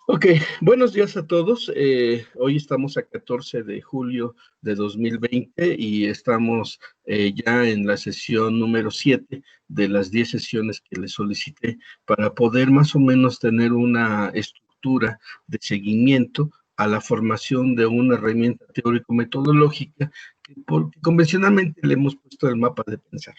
Ok, buenos días a todos. Hoy estamos a 14 de julio de 2020 y estamos ya en la sesión número 7 de las 10 sesiones que les solicité para poder más o menos tener una estructura de seguimiento a la formación de una herramienta teórico-metodológica que convencionalmente le hemos puesto el mapa de pensar.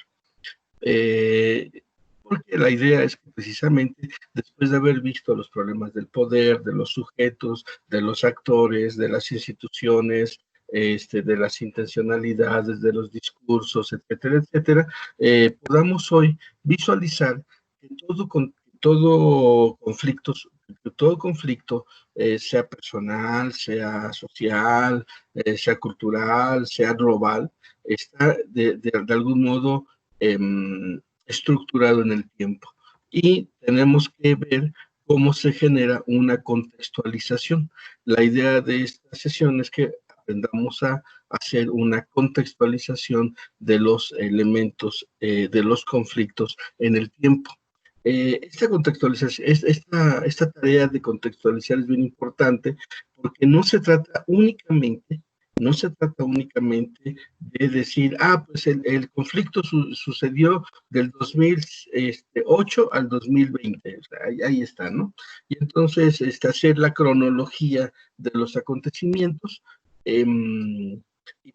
Porque la idea es que precisamente después de haber visto los problemas del poder, de los sujetos, de los actores, de las instituciones, de las intencionalidades, de los discursos, etcétera, etcétera, podamos hoy visualizar que todo conflicto, sea personal, sea social, sea cultural, sea global, está de algún modo eh, estructurado en el tiempo. Y tenemos que ver cómo se genera una contextualización. La idea de esta sesión es que aprendamos a hacer una contextualización de los elementos, de los conflictos en el tiempo. Esta contextualización, esta tarea de contextualizar es bien importante porque no se trata únicamente de decir, pues el conflicto sucedió del 2008 al 2020, o sea, ahí está, ¿no? Y entonces hacer la cronología de los acontecimientos y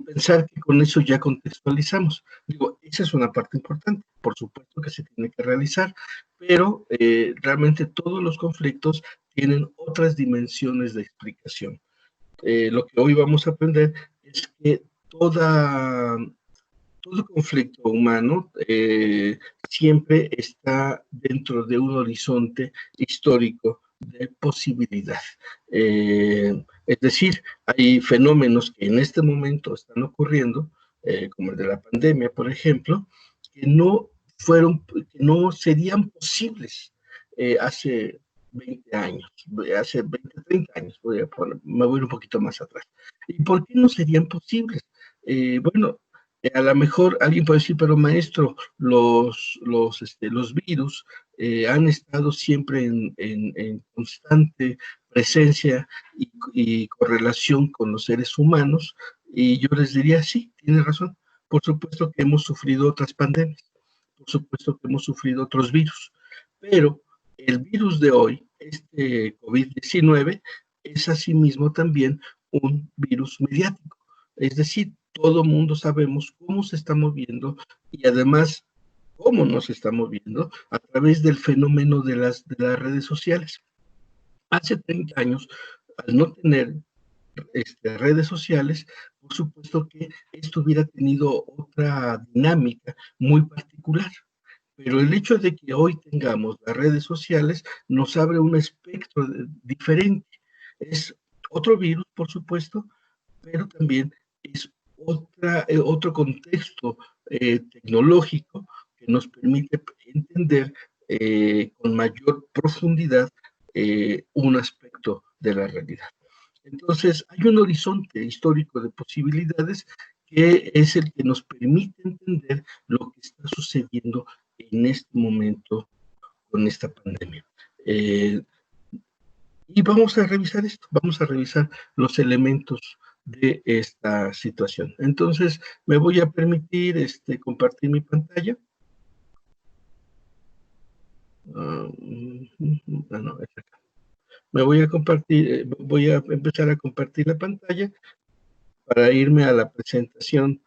pensar que con eso ya contextualizamos. Digo, esa es una parte importante, por supuesto que se tiene que realizar, pero realmente todos los conflictos tienen otras dimensiones de explicación. Lo que hoy vamos a aprender es que todo conflicto humano siempre está dentro de un horizonte histórico de posibilidad. Es decir, hay fenómenos que en este momento están ocurriendo, como el de la pandemia, por ejemplo, que no serían posibles hace 20 años, hace 20, 30 años, me voy un poquito más atrás. ¿Y por qué no serían posibles? Bueno, a lo mejor alguien puede decir, pero maestro, los virus han estado siempre en constante presencia y correlación con los seres humanos, y yo les diría, sí, tiene razón. Por supuesto que hemos sufrido otras pandemias, por supuesto que hemos sufrido otros virus, pero el virus de hoy, este COVID-19, es asimismo también un virus mediático. Es decir, todo mundo sabemos cómo se está moviendo y además cómo nos está moviendo a través del fenómeno de las redes sociales. Hace 30 años, al no tener redes sociales, por supuesto que esto hubiera tenido otra dinámica muy particular. Pero el hecho de que hoy tengamos las redes sociales nos abre un espectro diferente. Es otro virus, por supuesto, pero también es otro contexto tecnológico que nos permite entender con mayor profundidad un aspecto de la realidad. Entonces, hay un horizonte histórico de posibilidades que es el que nos permite entender lo que está sucediendo en este momento con esta pandemia. Y vamos a revisar esto, vamos a revisar los elementos de esta situación. Entonces, me voy a permitir compartir mi pantalla. No, es acá. Me voy a compartir, voy a empezar a compartir la pantalla para irme a la presentación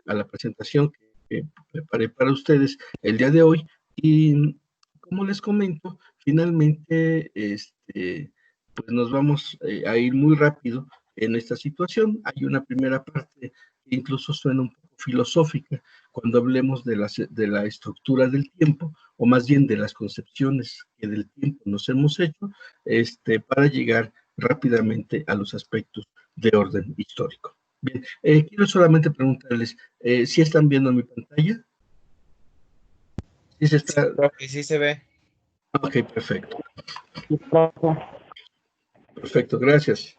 a la presentación que preparé para ustedes el día de hoy. Y como les comento, finalmente, pues nos vamos a ir muy rápido en esta situación. Hay una primera parte que incluso suena un poco filosófica cuando hablemos de la estructura del tiempo, o más bien de las concepciones que del tiempo nos hemos hecho, para llegar rápidamente a los aspectos de orden histórico. Bien, quiero solamente preguntarles, ¿sí están viendo mi pantalla? ¿Sí se está? Creo que sí se ve. Ok, perfecto. Perfecto, gracias.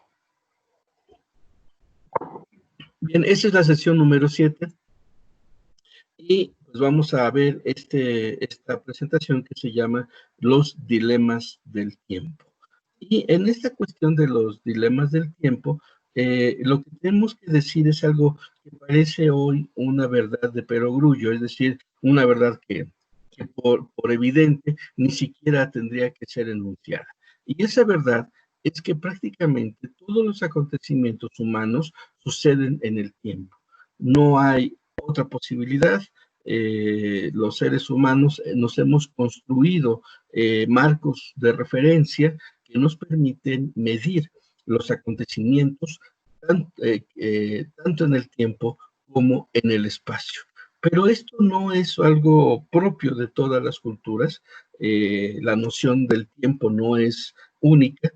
Bien, esta es la sesión número 7 y pues vamos a ver esta presentación que se llama Los dilemas del tiempo. Y en esta cuestión de los dilemas del tiempo, lo que tenemos que decir es algo que parece hoy una verdad de perogrullo, es decir, una verdad que por evidente ni siquiera tendría que ser enunciada. Y esa verdad es que prácticamente todos los acontecimientos humanos suceden en el tiempo. No hay otra posibilidad. Los seres humanos nos hemos construido marcos de referencia que nos permiten medir los acontecimientos tanto en el tiempo como en el espacio. Pero esto no es algo propio de todas las culturas. La noción del tiempo no es única.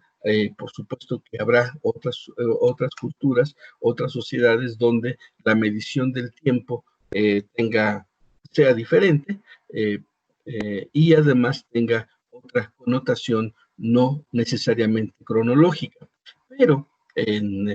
Por supuesto que habrá otras culturas, otras sociedades donde la medición del tiempo sea diferente y además tenga otra connotación no necesariamente cronológica. Pero en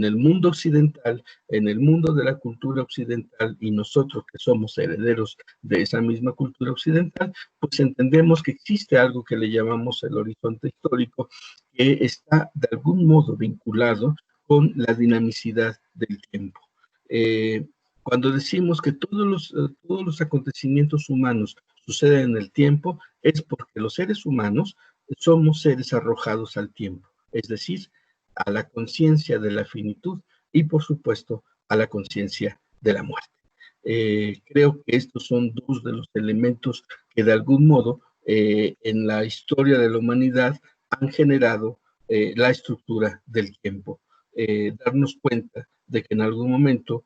el mundo occidental, en el mundo de la cultura occidental, y nosotros que somos herederos de esa misma cultura occidental, pues entendemos que existe algo que le llamamos el horizonte histórico, que está de algún modo vinculado con la dinamicidad del tiempo. Cuando decimos que todos los acontecimientos humanos suceden en el tiempo, es porque los seres humanos somos seres arrojados al tiempo, es decir, a la conciencia de la finitud y, por supuesto, a la conciencia de la muerte. Creo que estos son dos de los elementos que de algún modo en la historia de la humanidad han generado la estructura del tiempo. Darnos cuenta de que en algún momento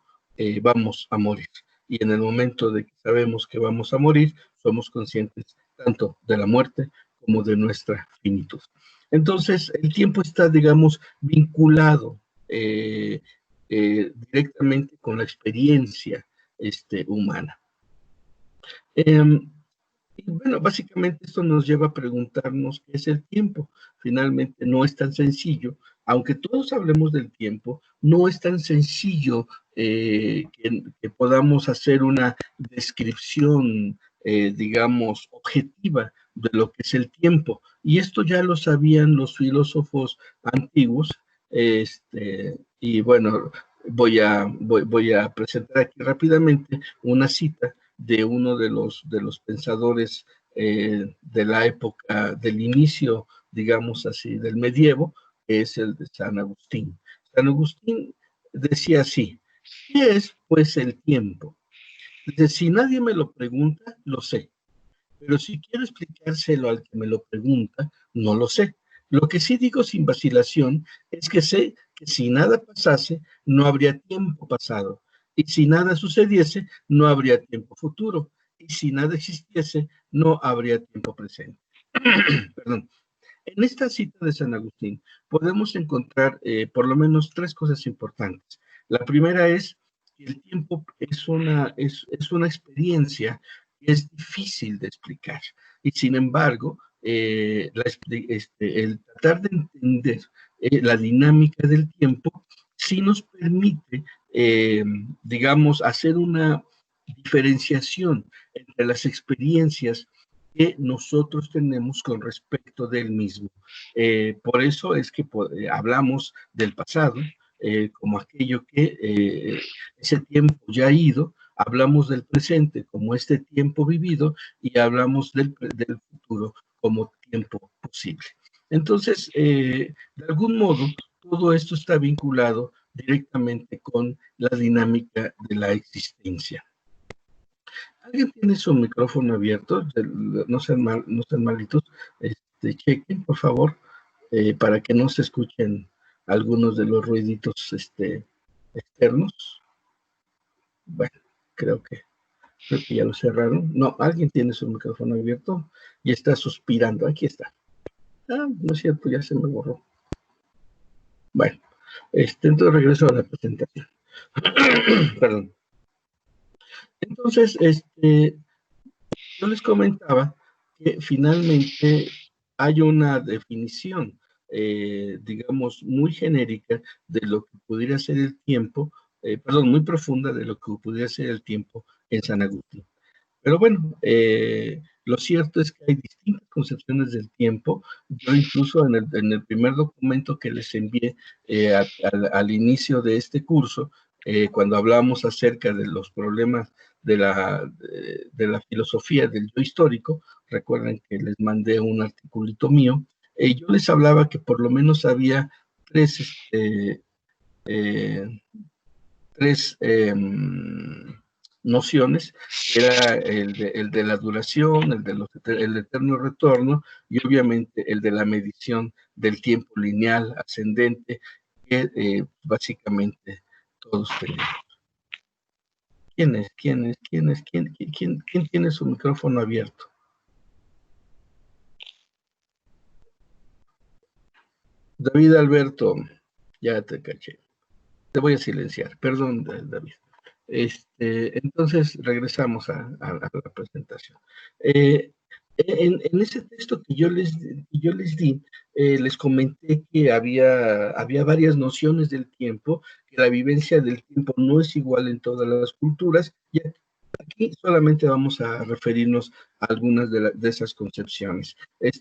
vamos a morir. Y en el momento de que sabemos que vamos a morir, somos conscientes tanto de la muerte como de nuestra finitud. Entonces, el tiempo está, digamos, vinculado directamente con la experiencia humana. Y bueno, básicamente esto nos lleva a preguntarnos qué es el tiempo. Finalmente no es tan sencillo, aunque todos hablemos del tiempo, no es tan sencillo que podamos hacer una descripción, digamos, objetiva de lo que es el tiempo. Y esto ya lo sabían los filósofos antiguos, y bueno, voy a presentar aquí rápidamente una cita de uno de los pensadores de la época del inicio, digamos así, del medievo, que es el de San Agustín. San Agustín decía así: ¿qué es pues el tiempo? Dice, si nadie me lo pregunta, lo sé, pero si quiero explicárselo al que me lo pregunta, no lo sé. Lo que sí digo sin vacilación es que sé que si nada pasase, no habría tiempo pasado. Y si nada sucediese, no habría tiempo futuro. Y si nada existiese, no habría tiempo presente. Perdón. En esta cita de San Agustín podemos encontrar por lo menos tres cosas importantes. La primera es que el tiempo es una experiencia que es difícil de explicar y sin embargo el tratar de entender la dinámica del tiempo sí nos permite, digamos, hacer una diferenciación entre las experiencias que nosotros tenemos con respecto del mismo. Por eso es que hablamos del pasado como aquello que ese tiempo ya ha ido, hablamos del presente como este tiempo vivido y hablamos del futuro como tiempo posible. Entonces, de algún modo, todo esto está vinculado directamente con la dinámica de la existencia. ¿Alguien tiene su micrófono abierto? No sean malitos. Chequen, por favor, para que no se escuchen algunos de los ruiditos externos. Bueno, creo que ya lo cerraron. No, alguien tiene su micrófono abierto y está suspirando. Aquí está. Ah, no es cierto, ya se me borró. Bueno, entonces regreso a la presentación. Perdón. Entonces, yo les comentaba que finalmente hay una definición, digamos, muy genérica de lo que pudiera ser el tiempo, perdón, muy profunda de lo que pudiera ser el tiempo en San Agustín. Pero bueno, lo cierto es que hay distintas concepciones del tiempo. Yo incluso en el primer documento que les envié al inicio de este curso, cuando hablábamos acerca de los problemas de la filosofía del yo histórico, recuerden que les mandé un articulito mío, yo les hablaba que por lo menos había tres, eh, tres nociones, que era el de la duración, el eterno retorno y obviamente el de la medición del tiempo lineal ascendente que básicamente todos tenemos. ¿Quién es? ¿Quién es? ¿Quién es? ¿Quién tiene su micrófono abierto? David Alberto, ya te caché. Te voy a silenciar, perdón, David. Entonces, regresamos a la presentación. En ese texto que yo les di, les comenté que había varias nociones del tiempo, que la vivencia del tiempo no es igual en todas las culturas, y aquí solamente vamos a referirnos a algunas de esas concepciones.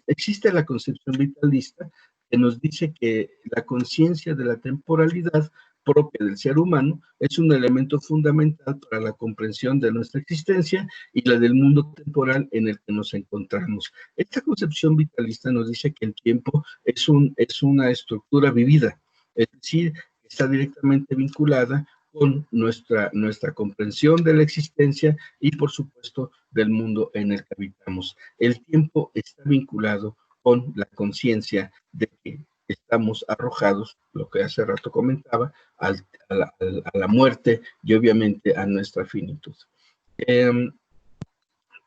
Existe la concepción vitalista, que nos dice que la conciencia de la temporalidad propia del ser humano es un elemento fundamental para la comprensión de nuestra existencia y la del mundo temporal en el que nos encontramos. Esta concepción vitalista nos dice que el tiempo es una estructura vivida, es decir, está directamente vinculada con nuestra comprensión de la existencia y, por supuesto, del mundo en el que habitamos. El tiempo está vinculado con la conciencia de que estamos arrojados, lo que hace rato comentaba, a la muerte y obviamente a nuestra finitud.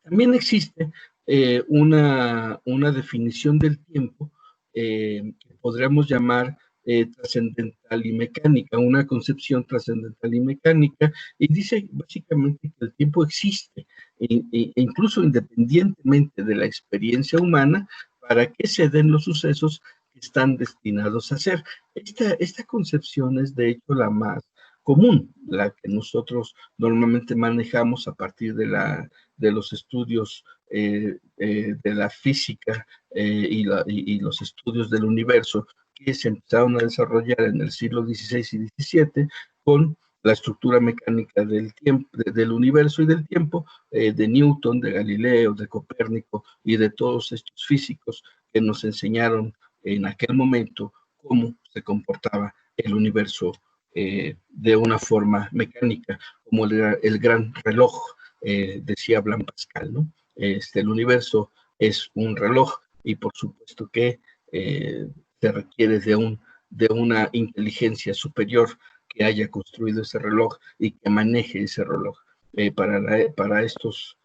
También existe una definición del tiempo que podríamos llamar trascendental y mecánica, una concepción trascendental y mecánica, y dice básicamente que el tiempo existe, incluso independientemente de la experiencia humana, para que se den los sucesos que están destinados a ser. Esta concepción es de hecho la más común, la que nosotros normalmente manejamos a partir de los estudios de la física y los estudios del universo que se empezaron a desarrollar en el siglo XVI y XVII con la estructura mecánica del tiempo, del universo y del tiempo, de Newton, de Galileo, de Copérnico y de todos estos físicos que nos enseñaron en aquel momento cómo se comportaba el universo de una forma mecánica, como el gran reloj, decía Blaise Pascal, ¿no? El universo es un reloj y por supuesto que se requiere de una inteligencia superior que haya construido ese reloj y que maneje ese reloj. Para estos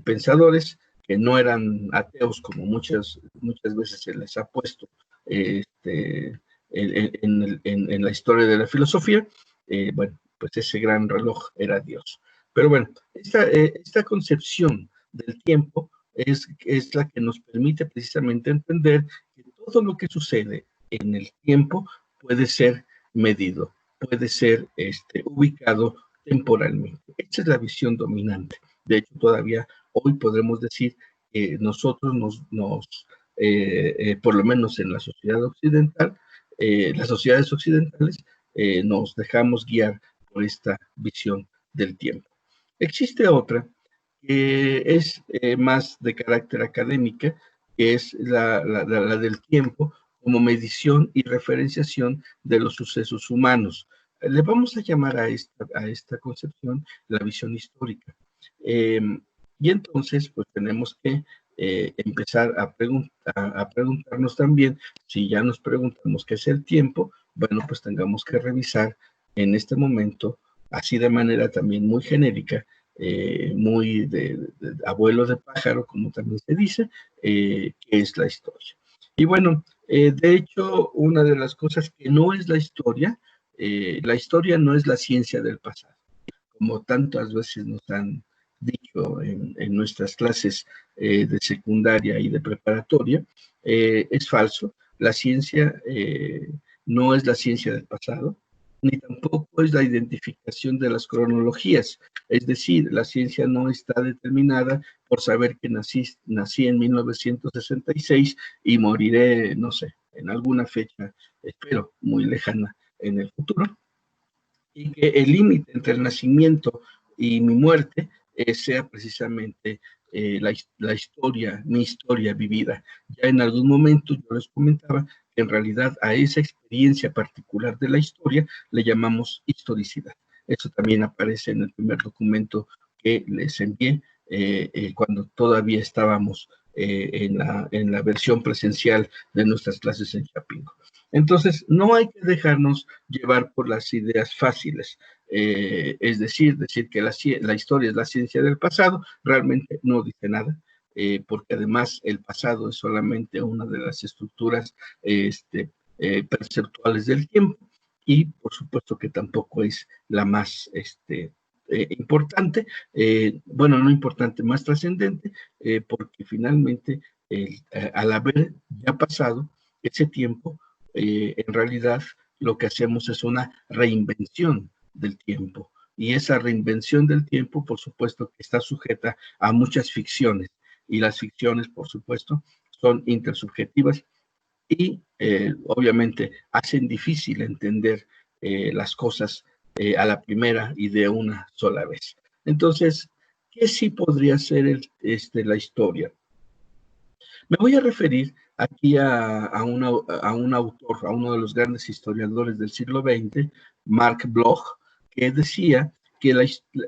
pensadores que no eran ateos como muchas veces se les ha puesto en la historia de la filosofía, bueno, pues ese gran reloj era Dios. Pero bueno, esta concepción del tiempo es la que nos permite precisamente entender que todo lo que sucede en el tiempo puede ser medido, puede ser ubicado temporalmente. Esta es la visión dominante. De hecho, todavía hoy podremos decir que nosotros por lo menos en la sociedad occidental, las sociedades occidentales, nos dejamos guiar por esta visión del tiempo. Existe otra que es más de carácter académica, que es la del tiempo como medición y referenciación de los sucesos humanos. Le vamos a llamar a esta concepción la visión histórica. Y entonces, pues tenemos que empezar a preguntarnos también, si ya nos preguntamos qué es el tiempo, bueno, pues tengamos que revisar en este momento, así de manera también muy genérica, muy de abuelo de pájaro, como también se dice, que es la historia. Y bueno, de hecho, una de las cosas que no es la historia no es la ciencia del pasado, como tantas veces nos han dicho en nuestras clases de secundaria y de preparatoria, es falso. La ciencia no es la ciencia del pasado, ni tampoco es la identificación de las cronologías. Es decir, la ciencia no está determinada por saber que nací en 1966 y moriré, no sé, en alguna fecha, espero, muy lejana en el futuro, y que el límite entre el nacimiento y mi muerte sea precisamente la historia, mi historia vivida. Ya en algún momento yo les comentaba que en realidad a esa experiencia particular de la historia le llamamos historicidad. Eso también aparece en el primer documento que les envié cuando todavía estábamos en la versión presencial de nuestras clases en Chapingo. Entonces, no hay que dejarnos llevar por las ideas fáciles. Es decir que la historia es la ciencia del pasado, realmente no dice nada, porque además el pasado es solamente una de las estructuras perceptuales del tiempo y por supuesto que tampoco es la más importante, bueno, no importante, más trascendente, porque finalmente al haber ya pasado ese tiempo, en realidad lo que hacemos es una reinvención del tiempo. Y esa reinvención del tiempo, por supuesto, que está sujeta a muchas ficciones. Y las ficciones, por supuesto, son intersubjetivas y obviamente hacen difícil entender las cosas a la primera y de una sola vez. Entonces, ¿qué sí podría ser la historia? Me voy a referir aquí a un autor, a uno de los grandes historiadores del siglo XX, Mark Bloch, que decía que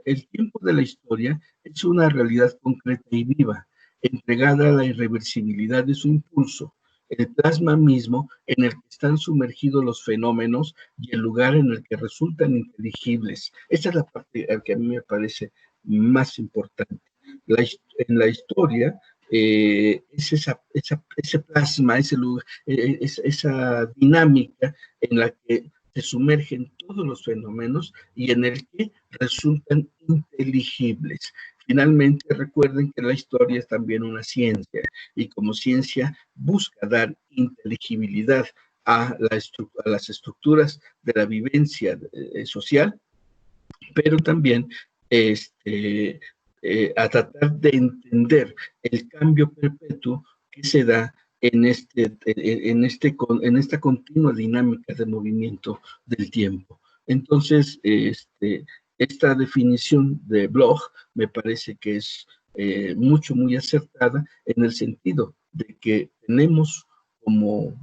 el tiempo de la historia es una realidad concreta y viva, entregada a la irreversibilidad de su impulso, el plasma mismo en el que están sumergidos los fenómenos y el lugar en el que resultan inteligibles. Esa es la parte que a mí me parece más importante. En la historia, es ese plasma, ese lugar, esa dinámica en la que se sumergen todos los fenómenos y en el que resultan inteligibles. Finalmente, recuerden que la historia es también una ciencia y como ciencia busca dar inteligibilidad a las estructuras de la vivencia social, pero también a tratar de entender el cambio perpetuo que se da en esta continua dinámica de movimiento del tiempo. Entonces, esta definición de Bloch me parece que es muy acertada en el sentido de que tenemos como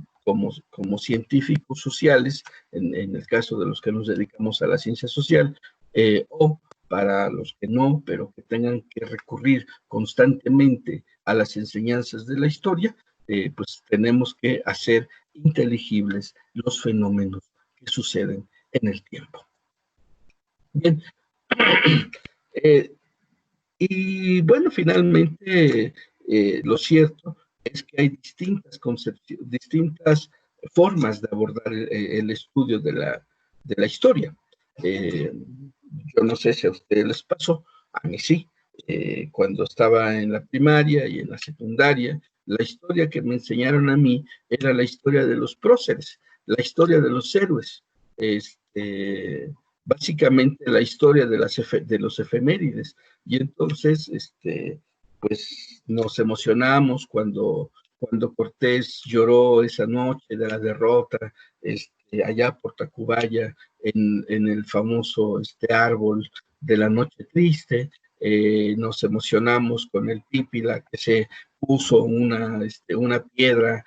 científicos sociales, en el caso de los que nos dedicamos a la ciencia social, o para los que no, pero que tengan que recurrir constantemente a las enseñanzas de la historia, pues tenemos que hacer inteligibles los fenómenos que suceden en el tiempo. Bien, y bueno, finalmente lo cierto es que hay distintas formas de abordar el estudio de la historia. Yo no sé si a ustedes les pasó, a mí sí. Cuando estaba en la primaria y en la secundaria, la historia que me enseñaron a mí era la historia de los próceres, la historia de los héroes, básicamente la historia de los efemérides. Y entonces, pues nos emocionamos cuando Cortés lloró esa noche de la derrota, allá por Tacubaya, en el famoso árbol de la noche triste. Nos emocionamos con el Pípila que se puso una piedra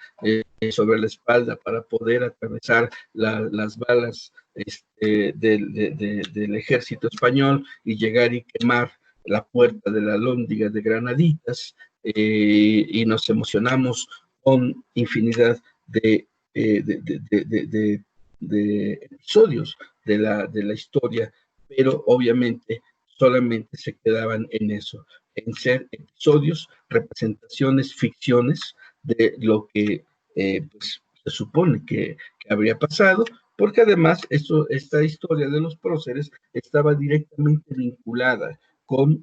sobre la espalda para poder atravesar las balas del ejército español y llegar y quemar la puerta de la Alhóndiga de Granaditas, y nos emocionamos con infinidad de episodios de la historia, pero obviamente solamente se quedaban en eso, en ser episodios, representaciones, ficciones de lo que pues, se supone que habría pasado, porque además esta historia de los próceres estaba directamente vinculada con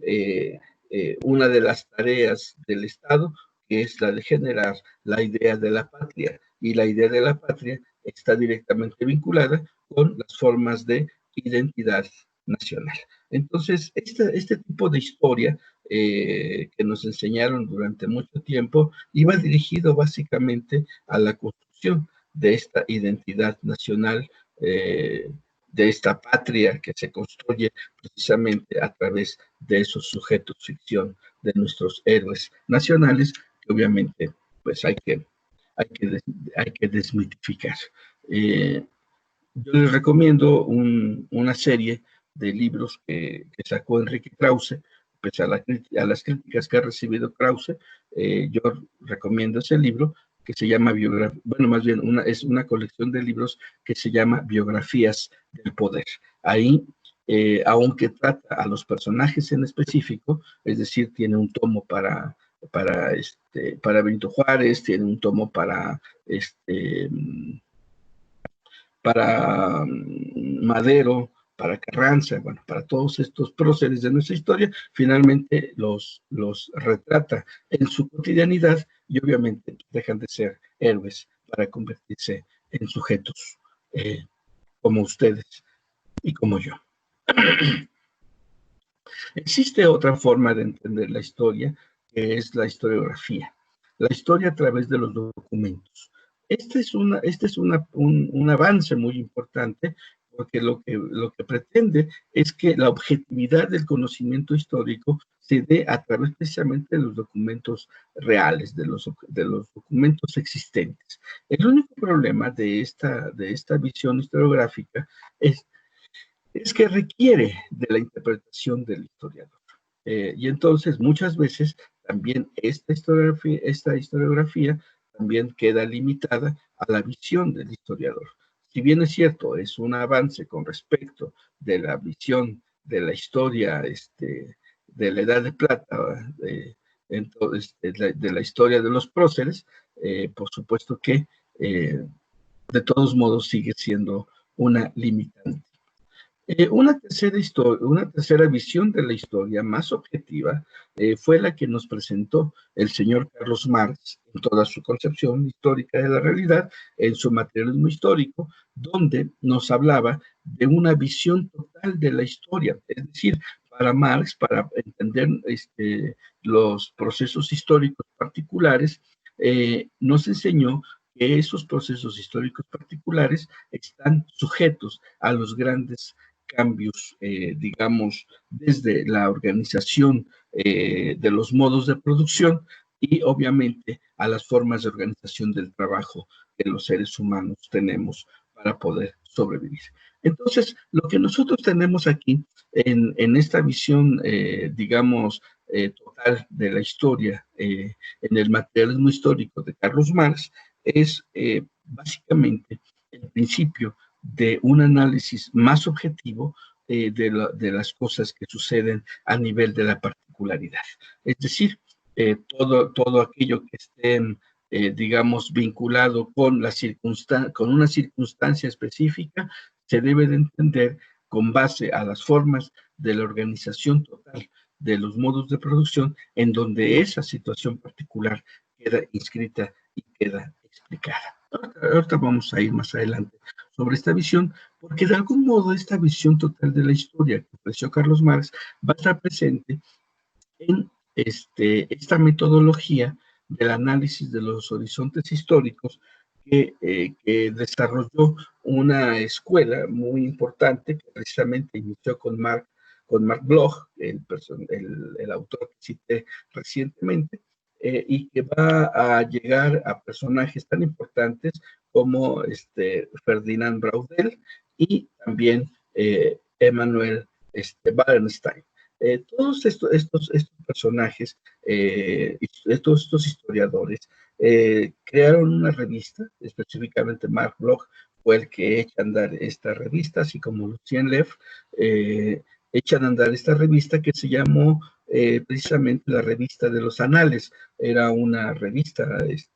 una de las tareas del Estado, que es la de generar la idea de la patria, y la idea de la patria está directamente vinculada con las formas de identidad nacional. Entonces, este tipo de historia que nos enseñaron durante mucho tiempo iba dirigido básicamente a la construcción de esta identidad nacional, de esta patria que se construye precisamente a través de esos sujetos ficción, de nuestros héroes nacionales, que obviamente pues hay que desmitificar. Yo les recomiendo una serie de libros que sacó Enrique Krause, pese a las críticas que ha recibido Krause. Yo recomiendo ese libro que se llama bueno, más bien es una colección de libros que se llama Biografías del Poder. Ahí, aunque trata a los personajes en específico, es decir, tiene un tomo para Benito Juárez, tiene un tomo para Madero, para Carranza, bueno, para todos estos próceres de nuestra historia, finalmente los retrata en su cotidianidad y obviamente dejan de ser héroes para convertirse en sujetos como ustedes y como yo. Existe otra forma de entender la historia, que es la historiografía. La historia a través de los documentos. Este es un avance muy importante porque lo que pretende es que la objetividad del conocimiento histórico se dé a través precisamente de los documentos reales, de los documentos existentes. El único problema de esta visión historiográfica es que requiere de la interpretación del historiador. Y entonces muchas veces también esta historiografía también queda limitada a la visión del historiador. Si bien es cierto, es un avance con respecto de la visión de la historia de la Edad de Plata, de la historia de los próceres, por supuesto que de todos modos sigue siendo una limitante. Una tercera visión de la historia más objetiva fue la que nos presentó el señor Carlos Marx en toda su concepción histórica de la realidad, en su materialismo histórico, donde nos hablaba de una visión total de la historia. Es decir, para Marx, para entender los procesos históricos particulares, nos enseñó que esos procesos históricos particulares están sujetos a los grandes cambios, digamos, desde la organización de los modos de producción y obviamente a las formas de organización del trabajo que los seres humanos tenemos para poder sobrevivir. Entonces, lo que nosotros tenemos aquí en esta visión, digamos, total de la historia, en el materialismo histórico de Carlos Marx, es básicamente el principio de un análisis más objetivo de las cosas que suceden a nivel de la particularidad. Es decir, todo aquello que esté, digamos, vinculado con una circunstancia específica, se debe de entender con base a las formas de la organización total de los modos de producción en donde esa situación particular queda inscrita y queda explicada. Ahorita vamos a ir más adelante sobre esta visión, porque de algún modo esta visión total de la historia que ofreció Carlos Marx va a estar presente en esta metodología del análisis de los horizontes históricos que desarrolló una escuela muy importante que precisamente inició con Marc Bloch, el autor que cité recientemente, y que va a llegar a personajes tan importantes como Ferdinand Braudel y también Emanuel Wallenstein. Todos estos personajes, todos estos historiadores, crearon una revista, específicamente Marc Bloch fue el que echa a andar esta revista, así como Lucien Leff, echan a andar esta revista que se llamó precisamente la Revista de los Anales. Era una revista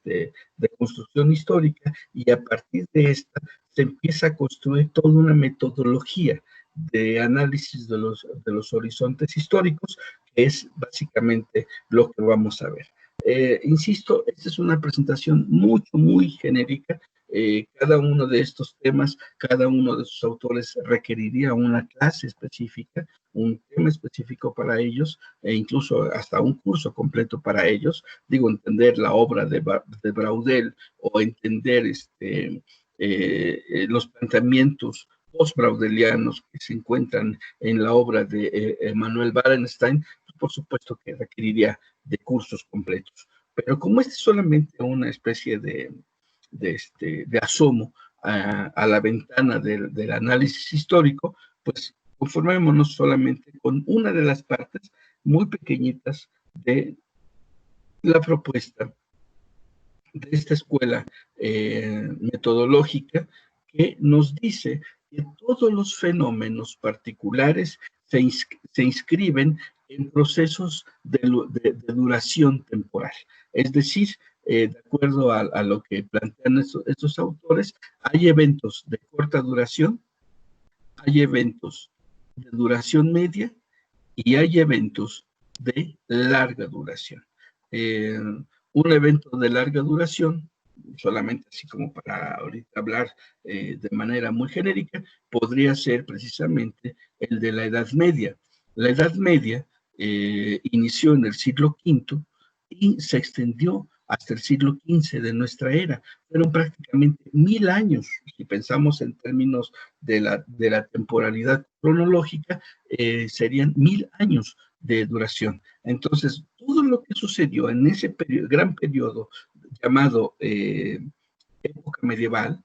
de construcción histórica y a partir de esta se empieza a construir toda una metodología de análisis de los horizontes históricos, que es básicamente lo que vamos a ver. Insisto, esta es una presentación muy genérica. cada uno de estos temas, cada uno de sus autores requeriría una clase específica, un tema específico para ellos, e incluso hasta un curso completo para ellos. Digo, entender la obra de Braudel o entender los planteamientos post-braudelianos que se encuentran en la obra de Emanuel Wallenstein, por supuesto que requeriría de cursos completos. Pero como este es solamente una especie de asomo a la ventana del análisis histórico, pues conformémonos solamente con una de las partes muy pequeñitas de la propuesta de esta escuela metodológica que nos dice que todos los fenómenos particulares se inscriben en procesos de duración temporal. Es decir, de acuerdo a lo que plantean estos autores, hay eventos de corta duración, hay eventos de duración media y hay eventos de larga duración. Un evento de larga duración, solamente así como para ahorita hablar de manera muy genérica, podría ser precisamente el de la Edad Media. La Edad Media inició en el siglo V y se extendió hasta el siglo XV de nuestra era. Fueron prácticamente 1000 años, si pensamos en términos de la temporalidad cronológica, serían 1000 años de duración. Entonces, todo lo que sucedió en ese gran periodo llamado época medieval,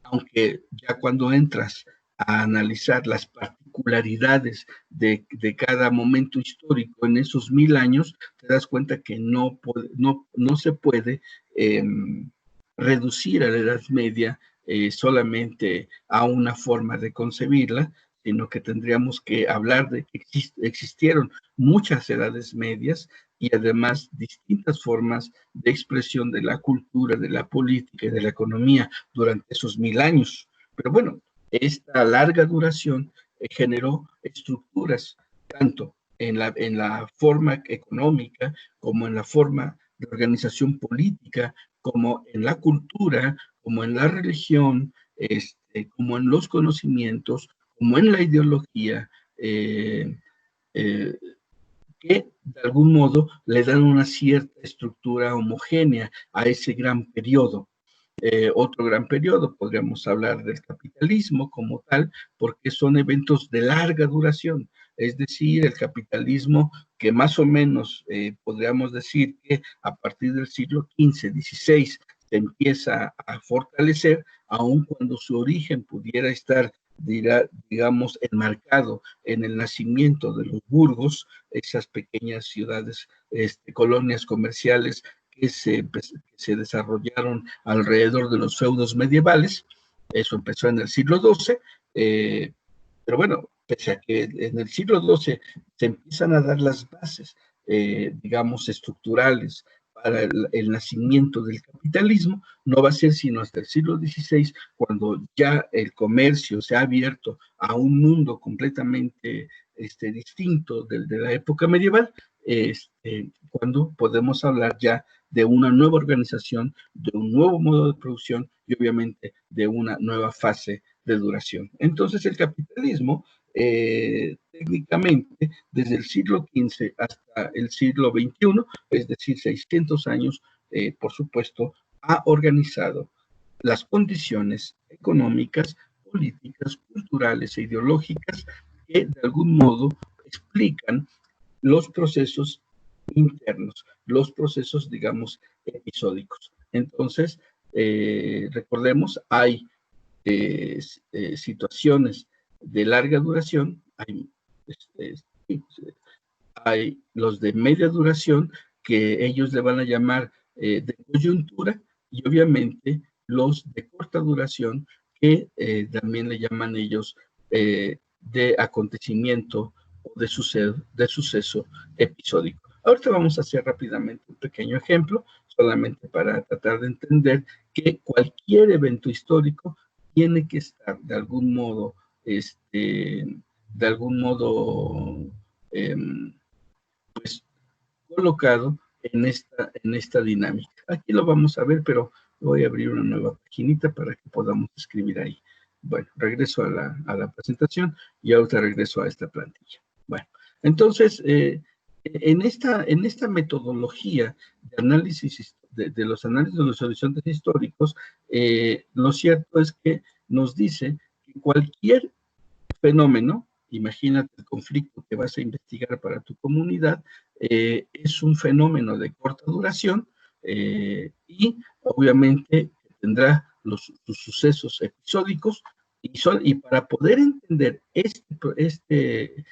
aunque ya cuando entras a analizar las particularidades de cada momento histórico en esos 1000 años, te das cuenta que no se puede reducir a la Edad Media solamente a una forma de concebirla, sino que tendríamos que hablar de que existieron muchas edades medias y además distintas formas de expresión de la cultura, de la política y de la economía durante esos 1000 años. Pero bueno, esta larga duración generó estructuras tanto en la forma económica como en la forma de organización política, como en la cultura, como en la religión, como en los conocimientos, como en la ideología, que de algún modo le dan una cierta estructura homogénea a ese gran periodo. Otro gran periodo, podríamos hablar del capitalismo como tal, porque son eventos de larga duración, es decir, el capitalismo que más o menos podríamos decir que a partir del siglo XV, XVI, se empieza a fortalecer, aun cuando su origen pudiera estar, digamos, enmarcado en el nacimiento de los burgos, esas pequeñas ciudades, colonias comerciales que se desarrollaron alrededor de los feudos medievales. Eso empezó en el siglo XII, pero bueno, pese a que en el siglo XII se empiezan a dar las bases, digamos, estructurales para el nacimiento del capitalismo, no va a ser sino hasta el siglo XVI, cuando ya el comercio se ha abierto a un mundo completamente distinto del de la época medieval, cuando podemos hablar ya de una nueva organización, de un nuevo modo de producción y obviamente de una nueva fase de duración. Entonces el capitalismo, técnicamente, desde el siglo XV hasta el siglo XXI, es decir, 600 años, por supuesto, ha organizado las condiciones económicas, políticas, culturales e ideológicas que de algún modo explican los procesos internos, los procesos, digamos, episódicos. Entonces, recordemos, hay situaciones de larga duración, hay los de media duración, que ellos le van a llamar de coyuntura, y obviamente los de corta duración, que también le llaman ellos de acontecimiento o de suceso episódico. Ahorita vamos a hacer rápidamente un pequeño ejemplo, solamente para tratar de entender que cualquier evento histórico tiene que estar de algún modo, pues colocado en esta dinámica. Aquí lo vamos a ver, pero Voy a abrir una nueva paginita para que podamos escribir ahí. Bueno, regreso a la presentación y ahorita regreso a esta plantilla. Bueno, entonces, en esta metodología de análisis de los análisis de los horizontes históricos, lo cierto es que nos dice que cualquier fenómeno, imagínate el conflicto que vas a investigar para tu comunidad, es un fenómeno de corta duración y obviamente tendrá sus sucesos episódicos y para poder entender este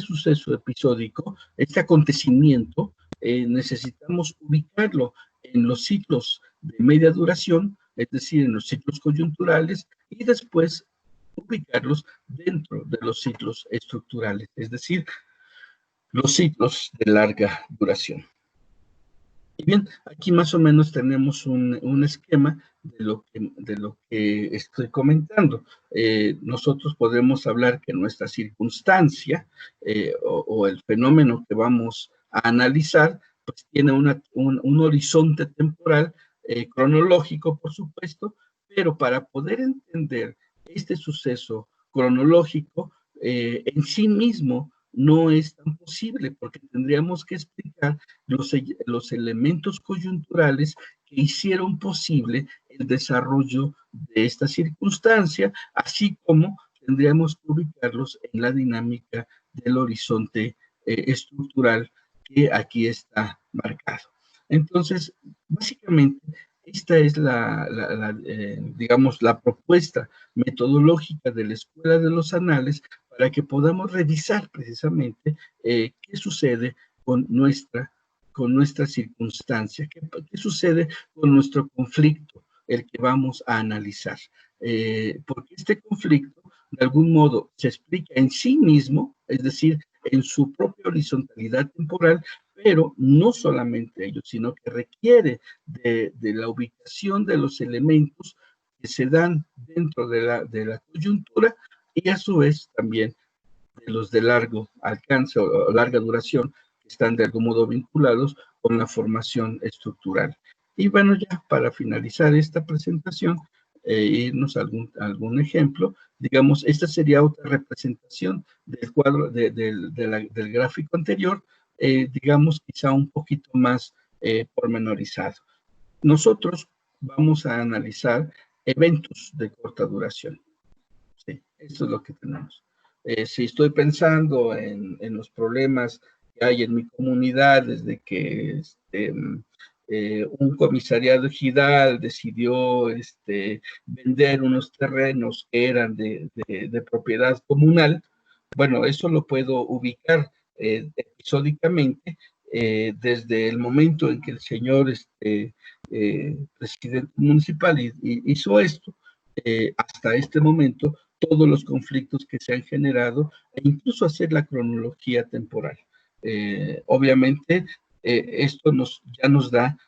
suceso episódico, este acontecimiento, necesitamos ubicarlo en los ciclos de media duración, es decir, en los ciclos coyunturales, y después ubicarlos dentro de los ciclos estructurales, es decir, los ciclos de larga duración. Y bien, aquí más o menos tenemos un esquema de lo que estoy comentando. Nosotros podemos hablar que nuestra circunstancia o el fenómeno que vamos a analizar, pues tiene un horizonte temporal cronológico, por supuesto, pero para poder entender este suceso cronológico en sí mismo no es tan posible, porque tendríamos que explicar los elementos coyunturales que hicieron posible el desarrollo de esta circunstancia, así como tendríamos que ubicarlos en la dinámica del horizonte estructural que aquí está marcado. Entonces, básicamente, esta es digamos, la propuesta metodológica de la Escuela de los Anales para que podamos revisar precisamente qué sucede con nuestra circunstancia, qué sucede con nuestro conflicto, el que vamos a analizar. Porque este conflicto, de algún modo, se explica en sí mismo, es decir, en su propia horizontalidad temporal, pero no solamente ello, sino que requiere de la ubicación de los elementos que se dan dentro de la coyuntura y a su vez también de los de largo alcance o larga duración que están de algún modo vinculados con la formación estructural. Y bueno, ya para finalizar esta presentación, irnos a algún ejemplo, digamos, esta sería otra representación del cuadro, del gráfico anterior, digamos, quizá un poquito más pormenorizado. Nosotros vamos a analizar eventos de corta duración. Sí, esto es lo que tenemos. Si estoy pensando en los problemas que hay en mi comunidad desde que un comisariado ejidal decidió vender unos terrenos que eran de propiedad comunal, bueno, eso lo puedo ubicar episódicamente desde el momento en que el señor presidente municipal hizo esto hasta este momento, todos los conflictos que se han generado e incluso hacer la cronología temporal. Obviamente, esto ya nos da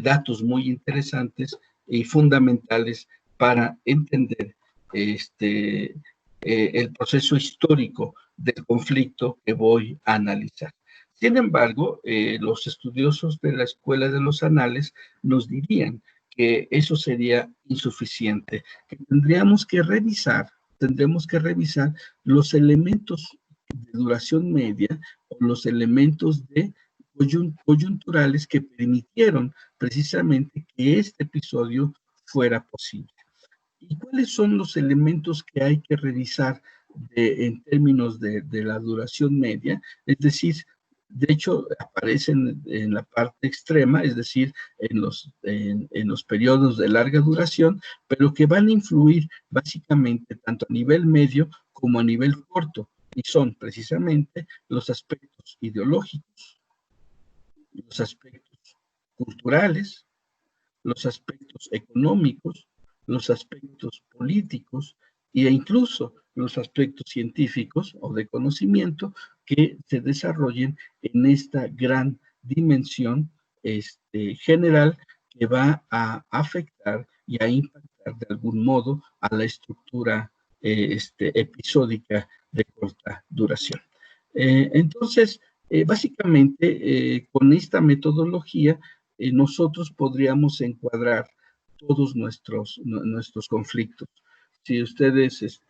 datos muy interesantes y fundamentales para entender el proceso histórico del conflicto que voy a analizar. Sin embargo, los estudiosos de la Escuela de los Anales nos dirían que eso sería insuficiente, que tendremos que revisar los elementos de duración media o los elementos de coyunturales que permitieron precisamente que este episodio fuera posible. ¿Y cuáles son los elementos que hay que revisar en términos de la duración media? Es decir, de hecho, aparecen en la parte extrema, es decir, en los periodos de larga duración, pero que van a influir básicamente tanto a nivel medio como a nivel corto, y son precisamente los aspectos ideológicos, los aspectos culturales, los aspectos económicos, los aspectos políticos e incluso los aspectos científicos o de conocimiento que se desarrollen en esta gran dimensión general que va a afectar y a impactar de algún modo a la estructura episódica de corta duración. Entonces, básicamente, con esta metodología, nosotros podríamos encuadrar todos nuestros conflictos. Si ustedes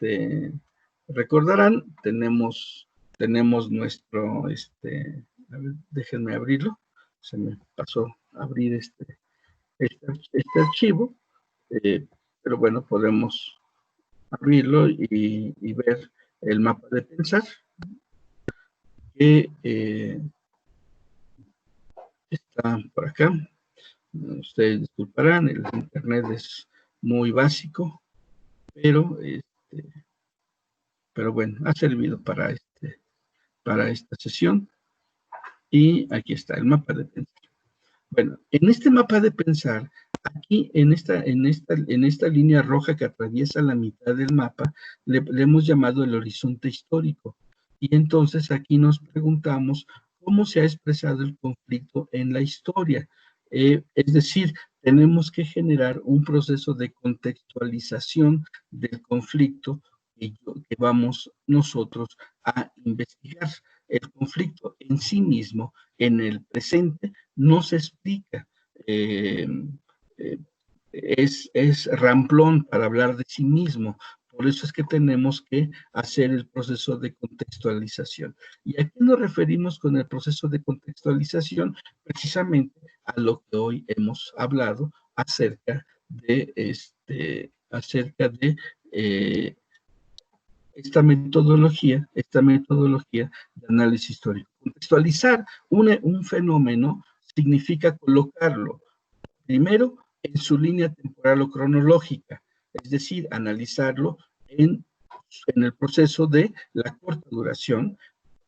recordarán, tenemos nuestro, a ver, déjenme abrirlo, se me pasó a abrir este archivo, pero bueno, podemos abrirlo y ver el mapa de pensar, que está por acá. Ustedes disculparán, el internet es muy básico, pero bueno, ha servido para esta sesión. Y aquí está el mapa de pensar. Bueno, en este mapa de pensar, aquí en esta línea roja que atraviesa la mitad del mapa, le hemos llamado el horizonte histórico. Y entonces aquí nos preguntamos cómo se ha expresado el conflicto en la historia. Es decir, tenemos que generar un proceso de contextualización del conflicto que vamos nosotros a investigar. El conflicto en sí mismo, en el presente, no se explica. Es ramplón para hablar de sí mismo. Por eso es que tenemos que hacer el proceso de contextualización. ¿Y a qué nos referimos con el proceso de contextualización? Precisamente a lo que hoy hemos hablado acerca de esta metodología de análisis histórico. Contextualizar un fenómeno significa colocarlo primero en su línea temporal o cronológica, es decir, analizarlo en el proceso de la corta duración,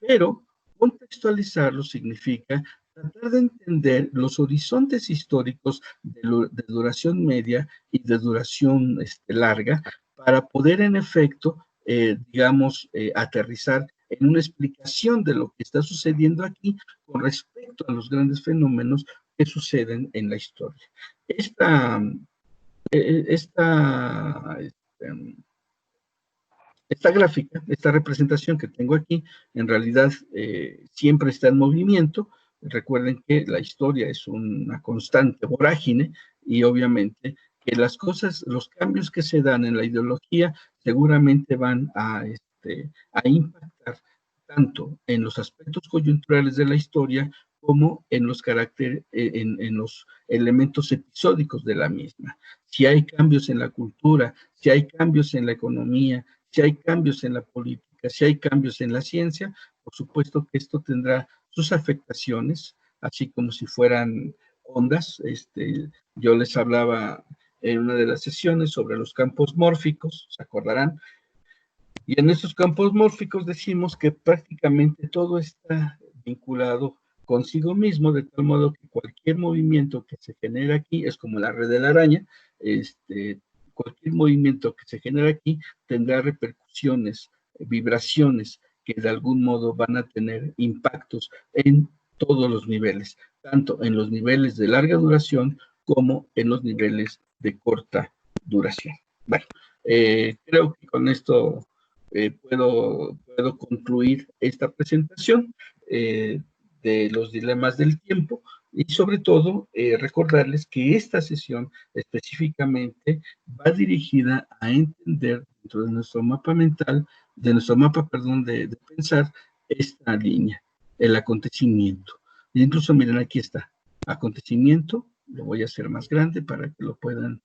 pero contextualizarlo significa tratar de entender los horizontes históricos de duración media y de duración larga para poder en efecto, aterrizar en una explicación de lo que está sucediendo aquí con respecto a los grandes fenómenos que suceden en la historia. Esta gráfica, esta representación que tengo aquí, en realidad siempre está en movimiento. Recuerden que la historia es una constante vorágine y obviamente que las cosas, los cambios que se dan en la ideología seguramente van a impactar tanto en los aspectos coyunturales de la historia como en los en los elementos episódicos de la misma. Si hay cambios en la cultura, si hay cambios en la economía, si hay cambios en la política, si hay cambios en la ciencia, por supuesto que esto tendrá sus afectaciones, así como si fueran ondas. Yo les hablaba en una de las sesiones sobre los campos mórficos, ¿se acordarán? Y en estos campos mórficos decimos que prácticamente todo está vinculado consigo mismo, de tal modo que cualquier movimiento que se genera aquí es como la red de la araña. Cualquier movimiento que se genera aquí tendrá repercusiones, vibraciones que de algún modo van a tener impactos en todos los niveles, tanto en los niveles de larga duración como en los niveles de corta duración. Bueno, creo que con esto puedo concluir esta presentación de los dilemas del tiempo y sobre todo recordarles que esta sesión específicamente va dirigida a entender dentro de nuestro mapa mental, de pensar esta línea, el acontecimiento. E incluso miren, aquí está, acontecimiento, lo voy a hacer más grande para que lo puedan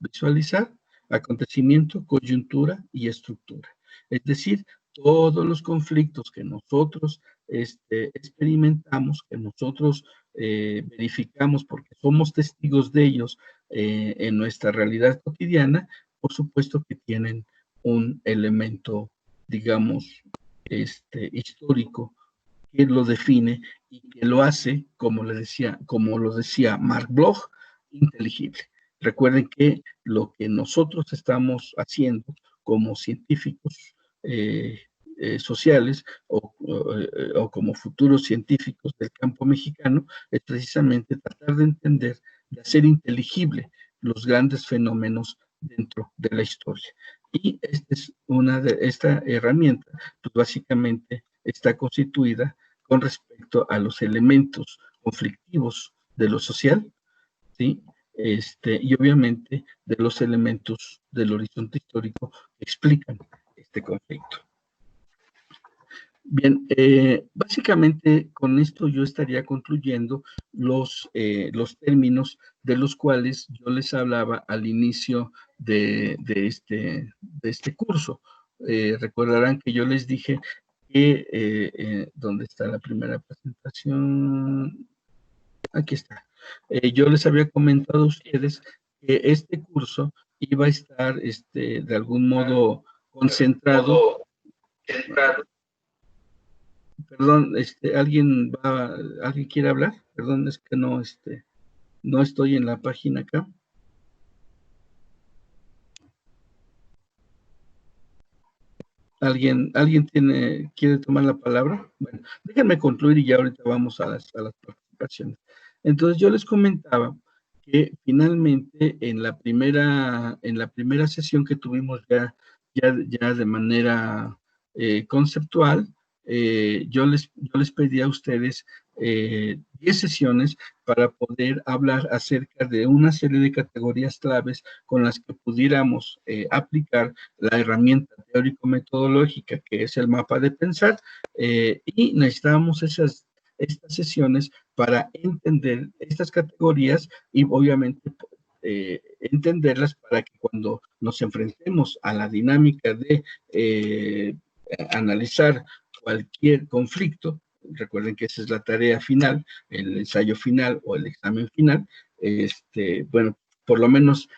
visualizar, acontecimiento, coyuntura y estructura. Es decir, todos los conflictos que nosotros experimentamos, que nosotros verificamos porque somos testigos de ellos en nuestra realidad cotidiana, por supuesto que tienen un elemento, digamos, histórico que lo define y que lo hace, como lo decía Mark Bloch, inteligible. Recuerden que lo que nosotros estamos haciendo como científicos sociales o como futuros científicos del campo mexicano es precisamente tratar de entender, de hacer inteligible los grandes fenómenos dentro de la historia. Y esta herramienta, pues básicamente está constituida con respecto a los elementos conflictivos de lo social, ¿sí? y obviamente de los elementos del horizonte histórico que explican este conflicto. Bien, básicamente con esto yo estaría concluyendo los términos de los cuales yo les hablaba al inicio de este curso. Recordarán que yo les dije que, ¿dónde está la primera presentación? Aquí está. Yo les había comentado a ustedes que este curso iba a estar de algún modo concentrado. Perdón, ¿alguien quiere hablar? Perdón, es que no estoy en la página acá. ¿Alguien quiere tomar la palabra? Bueno, déjenme concluir y ya ahorita vamos a las participaciones. Entonces, yo les comentaba que finalmente en la primera sesión que tuvimos ya de manera conceptual, yo les pedí a ustedes 10 sesiones para poder hablar acerca de una serie de categorías claves con las que pudiéramos aplicar la herramienta teórico-metodológica que es el mapa de pensar, y necesitábamos estas sesiones para entender estas categorías y obviamente entenderlas para que cuando nos enfrentemos a la dinámica de analizar cualquier conflicto, recuerden que esa es la tarea final, el ensayo final o el examen final, bueno, por lo menos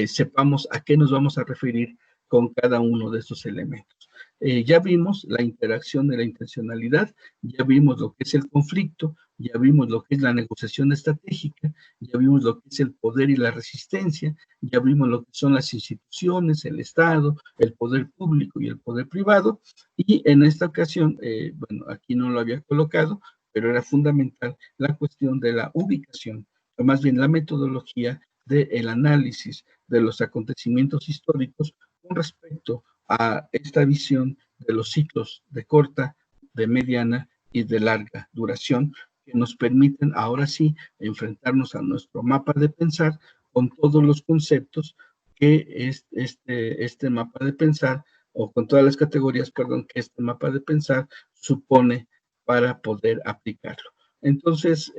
sepamos a qué nos vamos a referir con cada uno de estos elementos. Ya vimos la interacción de la intencionalidad, ya vimos lo que es el conflicto, ya vimos lo que es la negociación estratégica, ya vimos lo que es el poder y la resistencia, ya vimos lo que son las instituciones, el Estado, el poder público y el poder privado, y en esta ocasión, bueno, aquí no lo había colocado, pero era fundamental la cuestión de la ubicación, o más bien la metodología del análisis de los acontecimientos históricos con respecto a esta visión de los ciclos de corta, de mediana y de larga duración que nos permiten ahora sí enfrentarnos a nuestro mapa de pensar con todos los conceptos que este mapa de pensar, o con todas las categorías, perdón, que este mapa de pensar supone para poder aplicarlo. Entonces,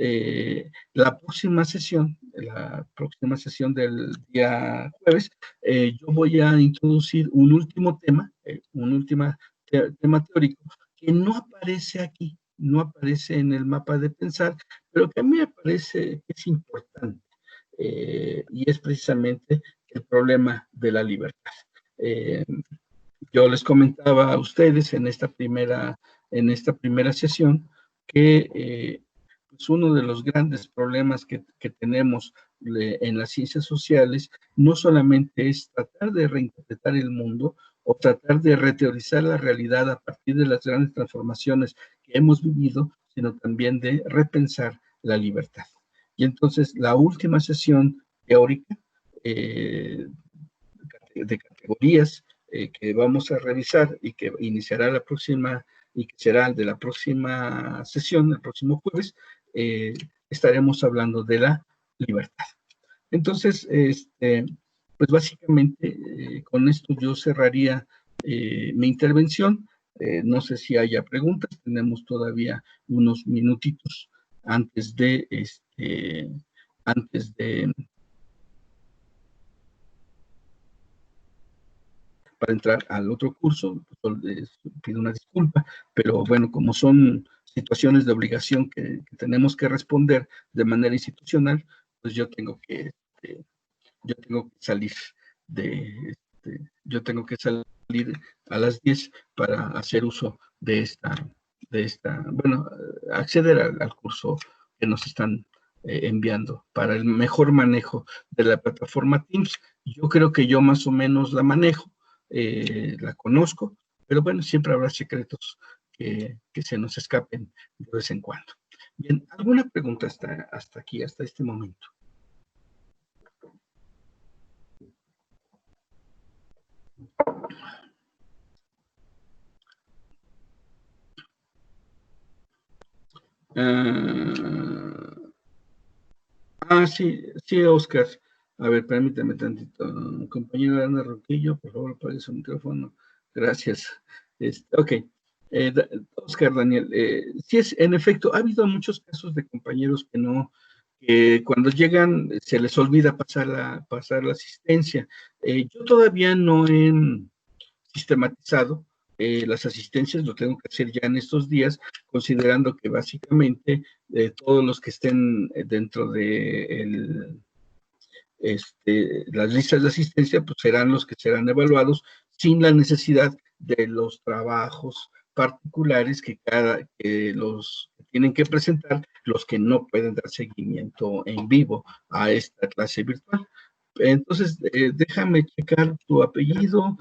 la próxima sesión del día jueves, yo voy a introducir un último tema, tema teórico, que no aparece aquí, no aparece en el mapa de pensar, pero que a mí me parece que es importante, y es precisamente el problema de la libertad. Yo les comentaba a ustedes en esta primera sesión que pues uno de los grandes problemas que tenemos en las ciencias sociales no solamente es tratar de reinterpretar el mundo o tratar de reteorizar la realidad a partir de las grandes transformaciones que hemos vivido, sino también de repensar la libertad. Y entonces la última sesión teórica de categorías que vamos a revisar y que iniciará la próxima, y que será de la próxima sesión, el próximo jueves, estaremos hablando de la libertad. Entonces, pues básicamente con esto yo cerraría mi intervención. No sé si haya preguntas, tenemos todavía unos minutitos antes de para entrar al otro curso. Les pido una disculpa, pero bueno, como son situaciones de obligación que tenemos que responder de manera institucional, pues yo tengo que salir a las 10 para hacer uso de bueno, acceder al curso que nos están enviando para el mejor manejo de la plataforma Teams. Yo creo que yo más o menos la manejo, la conozco, pero bueno, siempre habrá secretos que se nos escapen de vez en cuando. Bien, ¿alguna pregunta hasta aquí, hasta este momento? Sí, Oscar. A ver, permítame tantito. Compañera Ana Roquillo, por favor, apague su micrófono. Gracias. Ok. Oscar Daniel, sí es, en efecto, ha habido muchos casos de compañeros que cuando llegan se les olvida pasar la asistencia. Yo todavía no he sistematizado las asistencias, lo tengo que hacer ya en estos días, considerando que básicamente todos los que estén dentro de las listas de asistencia pues serán los que serán evaluados sin la necesidad de los trabajos particulares que los tienen que presentar los que no pueden dar seguimiento en vivo a esta clase virtual. Entonces, déjame checar tu apellido.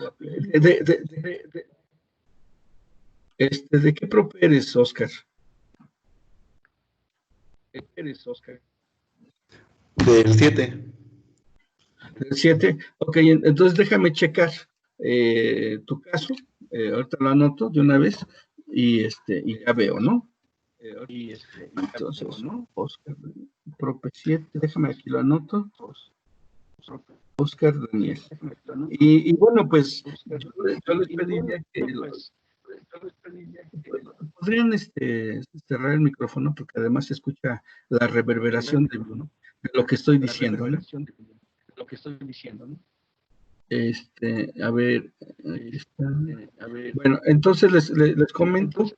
¿De qué profe eres, Oscar? Del 7. Del 7. Ok, entonces déjame checar tu caso. Ahorita lo anoto de una vez y ya veo, ¿no? Entonces, Oscar, profe 7, déjame aquí lo anoto. Oscar Daniel. Y bueno, pues yo les pediría que podrían cerrar el micrófono porque además se escucha la reverberación de lo que estoy diciendo, ¿no? A ver, aquí está. Bueno, entonces les comento,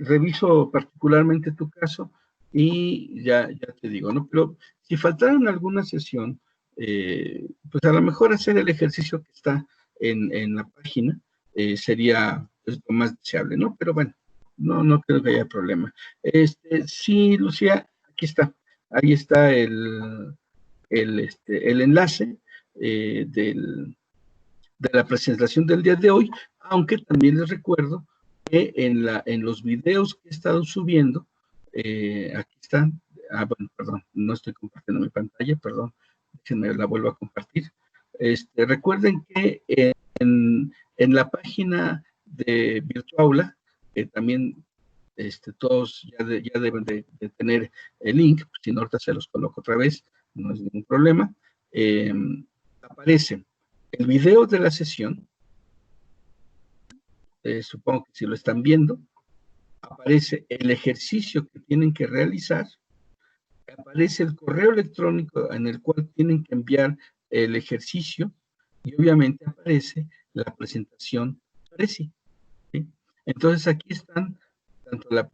reviso particularmente tu caso y ya te digo, ¿no? Pero si faltaran alguna sesión, pues a lo mejor hacer el ejercicio que está en la página sería pues, lo más deseable, ¿no? Pero bueno, no creo que haya problema. Sí, Lucía, aquí está. Ahí está el enlace de la presentación del día de hoy, aunque también les recuerdo que en los videos que he estado subiendo, aquí están, bueno, perdón, no estoy compartiendo mi pantalla, perdón, déjenme la vuelvo a compartir. Recuerden que en la página de Virtuaula, que también todos ya deben de tener el link, si no ahorita se los coloco otra vez, no es ningún problema, aparece el video de la sesión, supongo que si lo están viendo, aparece el ejercicio que tienen que realizar, aparece el correo electrónico en el cual tienen que enviar el ejercicio y obviamente aparece la presentación Prezi, ¿sí? Entonces aquí están tanto la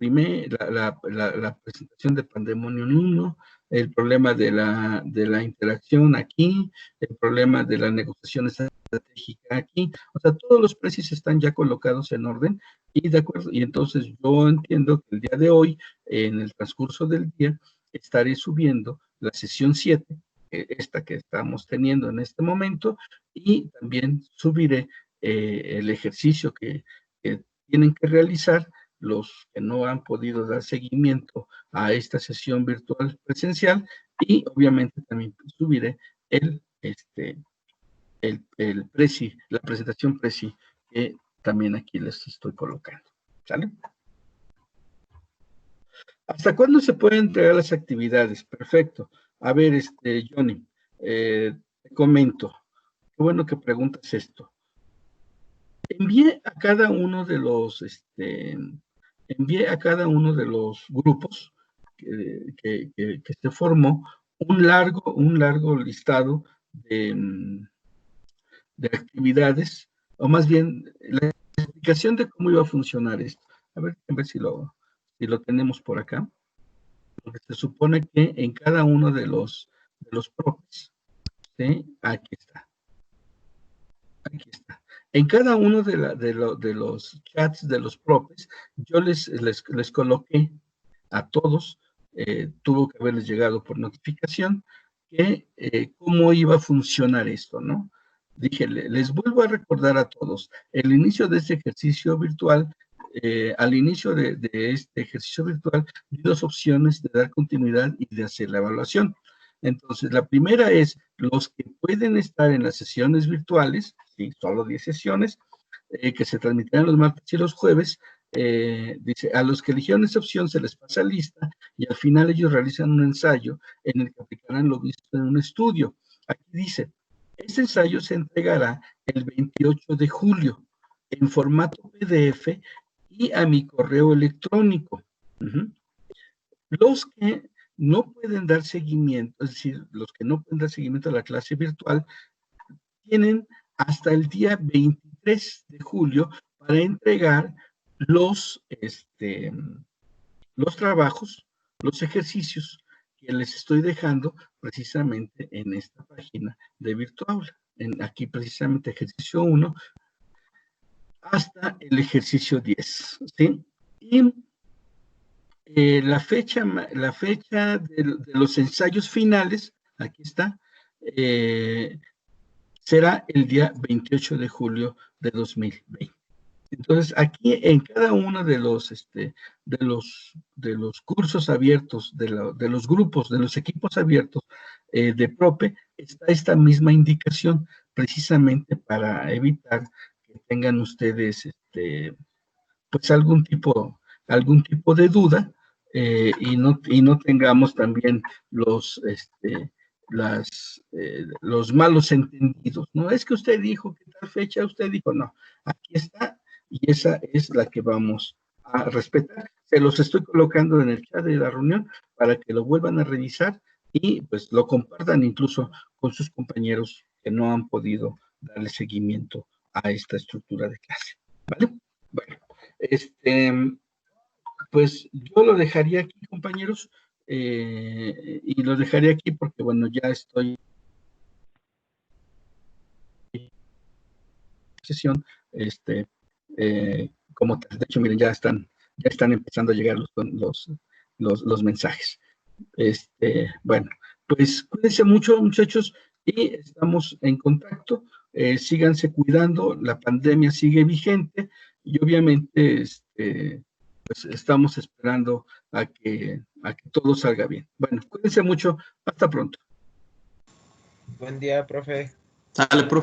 presentación de Pandemonium 1, el problema de la interacción aquí, el problema de la negociación estratégica aquí, o sea, todos los precios están ya colocados en orden y de acuerdo, y entonces yo entiendo que el día de hoy, en el transcurso del día, estaré subiendo la sesión 7, esta que estamos teniendo en este momento, y también subiré el ejercicio que tienen que realizar los que no han podido dar seguimiento a esta sesión virtual presencial y obviamente también subiré la presentación Prezi que también aquí les estoy colocando. ¿Sale? ¿Hasta cuándo se pueden entregar las actividades? Perfecto. A ver, Johnny, te comento. Qué bueno que preguntas esto. Envié a cada uno de los grupos que se formó un largo listado de actividades, o más bien la explicación de cómo iba a funcionar esto. A ver si lo tenemos por acá. Porque se supone que en cada uno de los profes, ¿sí? Aquí está. En cada uno de los chats de los profes, yo les coloqué a todos, tuvo que haberles llegado por notificación, que cómo iba a funcionar esto, ¿no? Dije, les vuelvo a recordar a todos, el inicio de este ejercicio virtual, al inicio de este ejercicio virtual, hay dos opciones de dar continuidad y de hacer la evaluación. Entonces, la primera es los que pueden estar en las sesiones virtuales, ¿sí? Solo 10 sesiones, que se transmitirán los martes y los jueves. Dice, a los que eligieron esa opción se les pasa lista y al final ellos realizan un ensayo en el que aplicarán lo visto en un estudio. Aquí dice, este ensayo se entregará el 28 de julio en formato PDF y a mi correo electrónico. Los que no pueden dar seguimiento, es decir, los que no pueden dar seguimiento a la clase virtual, tienen hasta el día 23 de julio para entregar los trabajos, los ejercicios que les estoy dejando precisamente en esta página de Virtuaula. Aquí precisamente ejercicio 1 hasta el ejercicio 10, ¿sí? Y la fecha de los ensayos finales, aquí está, será el día 28 de julio de 2020. Entonces, aquí en cada uno de los cursos abiertos, de los grupos, de los equipos abiertos de PROPE, está esta misma indicación, precisamente para evitar que tengan ustedes pues algún tipo de duda y no tengamos también los malos entendidos. No es que usted dijo que tal fecha, usted dijo no. Aquí está y esa es la que vamos a respetar. Se los estoy colocando en el chat de la reunión para que lo vuelvan a revisar y pues lo compartan incluso con sus compañeros que no han podido darle seguimiento a esta estructura de clase. ¿Vale? Bueno, pues yo lo dejaría aquí, compañeros, y lo dejaría aquí porque, bueno, ya estoy en sesión, como tal. De hecho, miren, ya están empezando a llegar los mensajes. Bueno, pues cuídense mucho, muchachos, y estamos en contacto. Síganse cuidando, la pandemia sigue vigente y obviamente pues estamos esperando a que todo salga bien. Bueno, cuídense mucho, hasta pronto. Buen día, profe. Sale, profe.